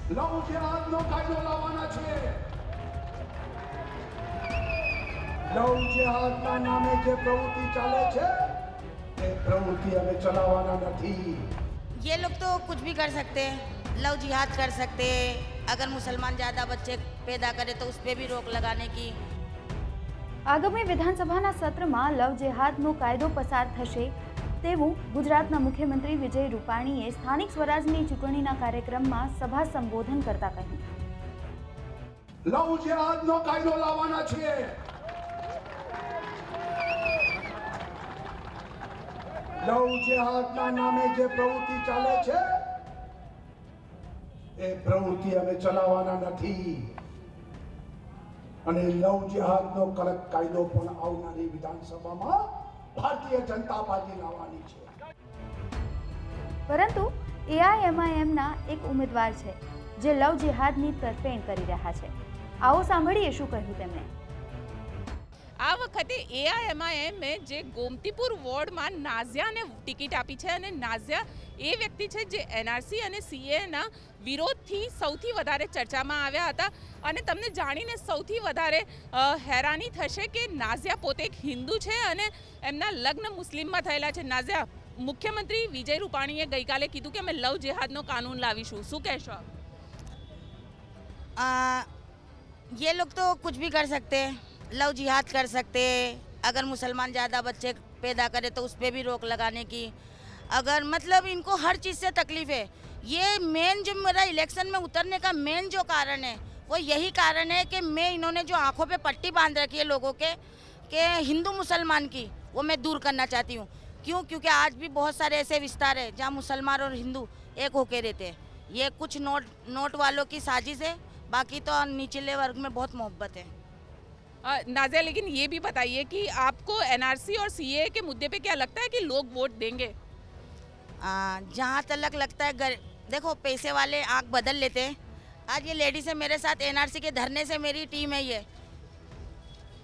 લવ જેહાદનો કાયદો લાવવાના છે. લવ જેહાદના નામે જે પ્રવૃત્તિ ચાલે છે એ પ્રવૃત્તિ અમે ચલાવવાના નથી. ये लोग तो कुछ भी कर सकते हैं, लव जिहाद कर सकते हैं. अगर मुसलमान ज़्यादा बच्चे पैदा करे तो उस पर भी रोक लगाने की. આગામી વિધાનસભાના સત્રમાં લવ જેહાદનો કાયદો પસાર થશે તેવું ગુજરાતના મુખ્યમંત્રી વિજય રૂપાણીએ સ્થાનિક સ્વરાજની ચૂંટણીના કાર્યક્રમમાં સભા સંબોધન કરતા કહ્યું. લવ જેહાદનો કાયદો લાવવાના છે. લવ જેહાદના નામે જે પ્રવૃત્તિ ચાલે છે એ પ્રવૃત્તિ અમે ચલાવવાના નથી. અને લવ જેહાદનો કડક કાયદો પણ આવનારી વિધાનસભામાં ભારતીય જનતા પાર્ટી લાવવાની છે. પરંતુ એઆઈએમઆઈએમના એક ઉમેદવાર છે જે લવ જેહાદની તરફેણ કરી રહ્યા છે. આવો સાંભળીએ શું કહ્યું તેમણે. આ વખતે એઆઈએમઆઈએમે જે ગોમતીપુર વોર્ડમાં નાઝિયાને ટિકિટ આપી છે અને નાઝિયા એ વ્યક્તિ છે જે એનઆરસી અને સીએના વિરોધથી સૌથી વધારે ચર્ચામાં આવ્યા હતા. અને તમને જાણીને સૌથી વધારે હેરાની થશે કે નાઝિયા પોતે એક હિન્દુ છે અને એમના લગ્ન મુસ્લિમમાં થયેલા છે. નાઝિયા, મુખ્યમંત્રી વિજય રૂપાણીએ ગઈકાલે કીધું કે અમે લવ જેહાદનો કાનૂન લાવીશું, શું કહેશો? ये लोग तो कुछ भी कर सकते हैं, लव जिहाद कर सकते हैं. अगर मुसलमान ज़्यादा बच्चे पैदा करे तो उस पर भी रोक लगाने की. अगर मतलब इनको हर चीज़ से तकलीफ है. ये मेन जो मेरा इलेक्शन में उतरने का मेन जो कारण है वो यही कारण है कि मैं इन्होंने जो आंखों पे पट्टी बांध रखी है लोगों के हिंदू मुसलमान की, वो मैं दूर करना चाहती हूँ. क्यों? क्योंकि आज भी बहुत सारे ऐसे विस्तार है जहाँ मुसलमान और हिंदू एक होके रहते हैं. ये कुछ नोट वालों की साजिश है, बाकी तो निचले वर्ग में बहुत मोहब्बत है. नाज़िया, लेकिन ये भी बताइए कि आपको एनआरसी और सीए के मुद्दे पे क्या लगता है कि लोग वोट देंगे? जहाँ तक लगता है देखो, पैसे वाले आँख बदल लेते हैं. आज ये लेडीज है मेरे साथ, एनआरसी के धरने से मेरी टीम है, ये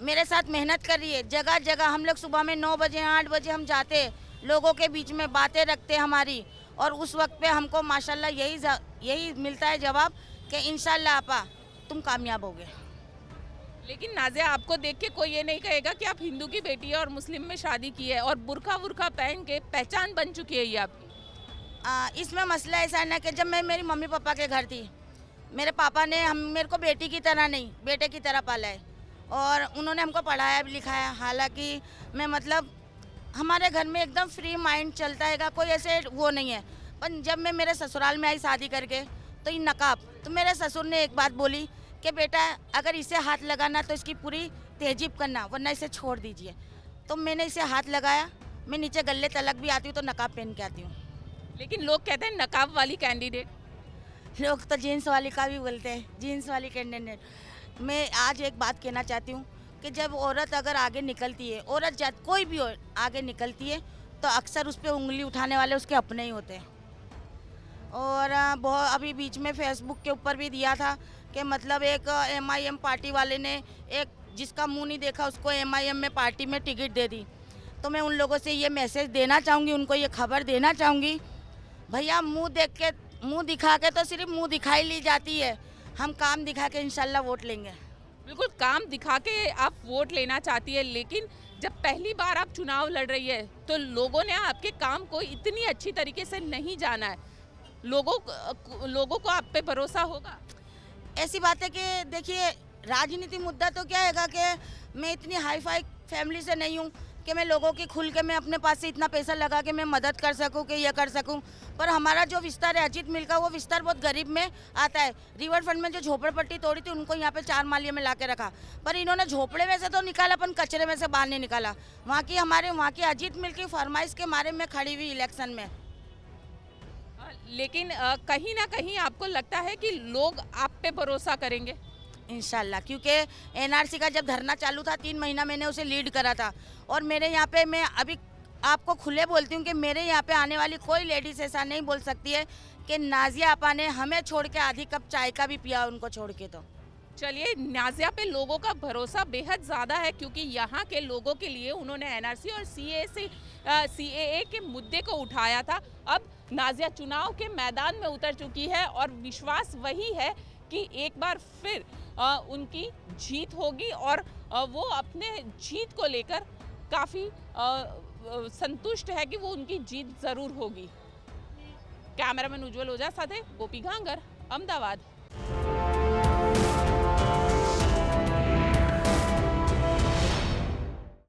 मेरे साथ मेहनत कर रही है. जगह जगह हम लोग सुबह में 9 बजे 8 बजे हम जाते हैं, लोगों के बीच में बातें रखते हैं हमारी. और उस वक्त पे हमको माशाल्लाह यही मिलता है जवाब कि इंशाल्लाह आपा तुम कामयाब होगे. लेकिन नाज़िया, आपको देख के कोई ये नहीं कहेगा कि आप हिंदू की बेटी है और मुस्लिम में शादी की है और बुरखा वुरखा पहन के पहचान बन चुकी है ये आपकी. इसमें मसला ऐसा है ना कि जब मैं मेरी मम्मी पापा के घर थी, मेरे पापा ने मेरे को बेटी की तरह नहीं बेटे की तरह पाला है और उन्होंने हमको पढ़ाया लिखाया. हालांकि मैं मतलब हमारे घर में एकदम फ्री माइंड चलता है, कोई ऐसे वो नहीं है. पर जब मैं मेरे ससुराल में आई शादी करके तो ये नकाब, तो मेरे ससुर ने एक बात बोली कि बेटा अगर इसे हाथ लगाना तो इसकी पूरी तहजीब करना, वरना इसे छोड़ दीजिए. तो मैंने इसे हाथ लगाया. मैं नीचे गले तलक भी आती हूँ तो नकाब पहन के आती हूँ. लेकिन लोग कहते हैं नकाब वाली कैंडिडेट. लोग तो जीन्स वाली का भी बोलते हैं, जीन्स वाली कैंडिडेट. मैं आज एक बात कहना चाहती हूँ कि जब औरत अगर आगे निकलती है, औरत जात कोई भी हो आगे निकलती है तो अक्सर उस पर उंगली उठाने वाले उसके अपने ही होते हैं. और बहुत अभी बीच में फेसबुक के ऊपर भी दिया था कि मतलब एक एमआईएम पार्टी वाले ने एक जिसका मुंह नहीं देखा उसको एमआईएम में पार्टी में टिकट दे दी. तो मैं उन लोगों से ये मैसेज देना चाहूँगी, उनको ये खबर देना चाहूँगी, भैया मुंह दिखा के तो सिर्फ मुंह दिखाई ली जाती है, हम काम दिखा के इंशाल्लाह वोट लेंगे. बिल्कुल, काम दिखा के आप वोट लेना चाहती है, लेकिन जब पहली बार आप चुनाव लड़ रही है तो लोगों ने आपके काम को इतनी अच्छी तरीके से नहीं जाना है. लोगों को आप पे भरोसा होगा? ऐसी बात है कि देखिए, राजनीति मुद्दा तो क्या हैगा कि मैं इतनी हाई फाई फैमिली से नहीं हूँ कि मैं लोगों की खुल के मैं अपने पास से इतना पैसा लगा के मैं मदद कर सकूं कि ये कर सकूं. पर हमारा जो विस्तार है अजीत मिल का, वो विस्तार बहुत गरीब में आता है. रिवर फ्रंट में जो झोपड़पट्टी तोड़ी थी उनको यहाँ पे 4 मालिये में ला के रखा, पर इन्होंने झोपड़े में से तो निकाला पर कचरे में से बाहर नहीं निकाला. वहाँ की अजीत मिल की फरमाइश के मारे में खड़ी हुई इलेक्शन में. लेकिन कहीं ना कहीं आपको लगता है कि लोग आप पे भरोसा करेंगे? इंशाल्लाह, क्योंकि एनआरसी का जब धरना चालू था 3 महीना मैंने उसे लीड करा था. और मेरे यहाँ पे मैं अभी आपको खुले बोलती हूँ कि मेरे यहाँ पे आने वाली कोई लेडीज़ ऐसा नहीं बोल सकती है कि नाज़िया आपा ने हमें छोड़ के आधी कप चाय का भी पिया उनको छोड़ के. तो चलिए, नाज़िया पे लोगों का भरोसा बेहद ज़्यादा है क्योंकि यहाँ के लोगों के लिए उन्होंने एनआरसी और सीए से सीएए के मुद्दे को उठाया था। अब नाजिया चुनाव के मैदान में उतर चुकी है और विश्वास वही है कि एक बार फिर उनकी जीत होगी और वो अपने जीत को लेकर काफ़ी संतुष्ट है कि वो उनकी जीत ज़रूर होगी। कैमरामैन उज्जवल ओझा साथे गोपी घांगर, अमदावाद।